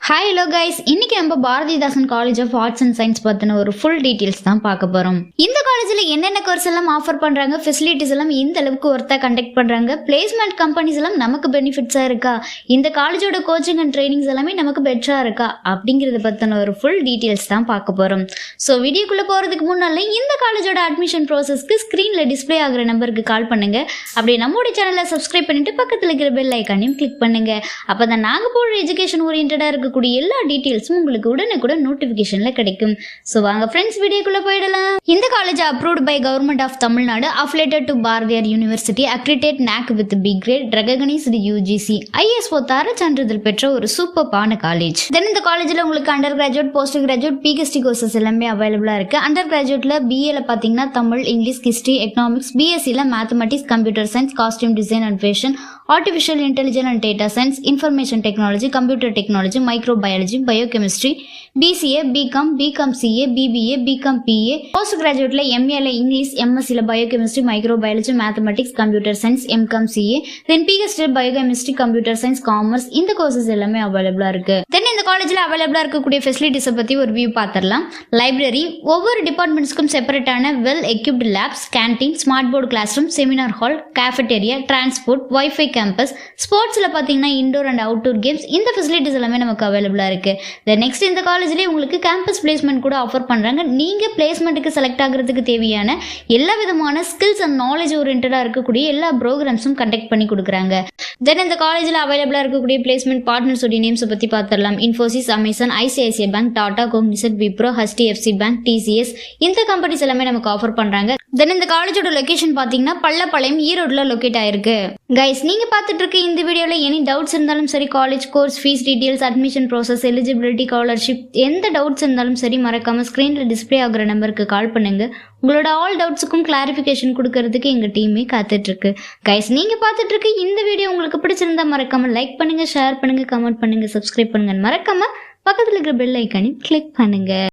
Hi hello guys, இன்னைக்கு நம்ம Bharathidasan college of arts and science பத்தின ஒரு ஃபுல் டீடைல்ஸ் தான் பார்க்க போறோம். இந்த காலேஜ்ல என்னென்ன கோர்ஸ் எல்லாம் ஆஃபர் பண்றாங்க, ஃபெசிலிட்டிஸ் எல்லாம் இந்த அளவுக்கு ஒர்த்தா கண்டக்ட் பண்றாங்க, பிளேஸ்மெண்ட் கம்பெனிஸ் எல்லாம் நமக்கு பெனிஃபிட்ஸா இருக்கா, இந்த காலேஜோட கோச்சிங் அண்ட் ட்ரைனிங்ஸ் எல்லாமே நமக்கு பெட்டரா இருக்கா அப்படிங்கறத பத்தின ஒரு ஃபுல் டீடைல்ஸ் தான் பார்க்க போறோம். ஸோ வீடியோக்குள்ள போறதுக்கு முன்னால இந்த காலேஜோட அட்மிஷன் ப்ராசஸ்க்கு ஸ்கிரீன்ல டிஸ்பிளே ஆகுற நம்பருக்கு கால் பண்ணுங்க. அப்படியே நம்மளோட சேனலை சப்ஸ்கிரைப் பண்ணிட்டு பக்கத்துல இருக்கிற பெல் ஐக்கானையும் கிளிக் பண்ணுங்க. அப்பதான் நாங்க போடுற எஜுகேஷன் ஓரியன்டா இருக்க எல்லா டீடைல்ஸும் உங்களுக்கு உடனுக்குடன் நோட்டிபிகேஷன்ல கிடைக்கும். சோ வாங்க ஃப்ரெண்ட்ஸ், வீடியோக்குள்ள போயிடலாம். இந்த college approved by government of Tamil Nadu, affiliated to Bharathiar university, accredited NAC with B grade, recognised UGC, ISO தர சான்றிதழ் பெற்ற ஒரு சூப்பரான காலேஜ். தென் இந்த காலேஜ்ல உங்களுக்கு undergraduate, postgraduate, PhD courses எல்லாமே அவைலபிளா இருக்கு. அண்டர் கிராஜுவேட்ல BA ல பாத்தீங்கன்னா Tamil, English, history, economics, BSc ல mathematics, computer science, costume design and fashion, artificial intelligence and data science, information technology, computer technology, microbiology, biochemistry, BCA, BCom, BCom CA, BBA, BCom PA, போஸ்ட் கிராஜுவேட்ல MA ல English, MSc ல biochemistry, microbiology, mathematics, computer science, MCom CA, then PhD biochemistry, computer science, commerce, இந்த courses எல்லாமே அவைலபிளா இருக்கு. தென் இந்த காலேஜ்ல அவைலபிளா இருக்கக்கூடிய ஃபெசிலிட்டிஸ் பத்தி ஒரு வியூ பார்த்துடலாம். லைப்ரரி, ஒவ்வொரு டிபார்ட்மெண்ட்ஸ்க்கும் செப்பரேட்டான well equipped labs, canteen, smart board classroom, seminar hall, cafeteria, transport, wifi campus, ஸ்போர்ட்ஸ்ல பாத்தீங்கன்னா இன்டோர் அண்ட் அவுட்டோர் கேம்ஸ், இந்த ஃபெசிலிட்டிஸ் எல்லாமே நமக்கு அவைலபிளா இருக்கு. நெக்ஸ்ட் இந்த காலேஜ்லேயே உங்களுக்கு கேம்பஸ் பிளேஸ்மெண்ட் கூட ஆஃபர் பண்றாங்க. நீங்க பிளேஸ்மெண்ட்டுக்கு செலக்ட் ஆகிறதுக்கு தேவையான எல்லா விதமான ஸ்கில்ஸ் அண்ட் நாலேஜ் ஓரியன்டா இருக்கக்கூடிய எல்லா ப்ரோக்ராம்ஸும் கண்டக்ட் பண்ணி கொடுக்குறாங்க. தென் இந்த காலேஜ்ல அவைலபிளா இருக்கக்கூடிய பிளேஸ்மெண்ட் பார்ட்னர்ஸ் உடைய நேம்ஸ் பத்தி பார்த்துடலாம். Infosys, Amazon, ICICI bank, Tata, கோக்னிசன்ட், Wipro, HDFC bank, TCS, இந்த கம்பெனிஸ் எல்லாமே நமக்கு ஆஃபர் பண்றாங்க. தென் இந்த காலேஜோட லொகேஷன் பாத்தீங்கன்னா பள்ளப்பாளையம், ஈரோடுல லொகேட் ஆயிருக்கு. கைஸ், நீங்க பார்த்துட்டு இருக்க இந்த வீடியோல எனி டவுட்ஸ் இருந்தாலும் சரி, college course fees details, admission process, eligibility, scholarship, எந்த டவுட்ஸ் இருந்தாலும் சரி, மறக்காம ஸ்கிரீன்ல டிஸ்பிளே ஆகுற நம்பருக்கு கால் பண்ணுங்க. உங்களோட ஆல் டவுட்ஸுக்கும் கிளாரிஃபிகேஷன் கொடுக்கறதுக்கு எங்க டீமே காத்துட்டு இருக்கு. கைஸ், நீங்க பார்த்துட்டு இருக்க இந்த வீடியோ உங்களுக்கு பிடிச்சிருந்தா மறக்காம லைக் பண்ணுங்க, ஷேர் பண்ணுங்க, கமெண்ட் பண்ணுங்க, சப்ஸ்கிரைப் பண்ணுங்க, மறக்காம பக்கத்துல இருக்கிற பெல் ஐக்கானையும் கிளிக் பண்ணுங்க.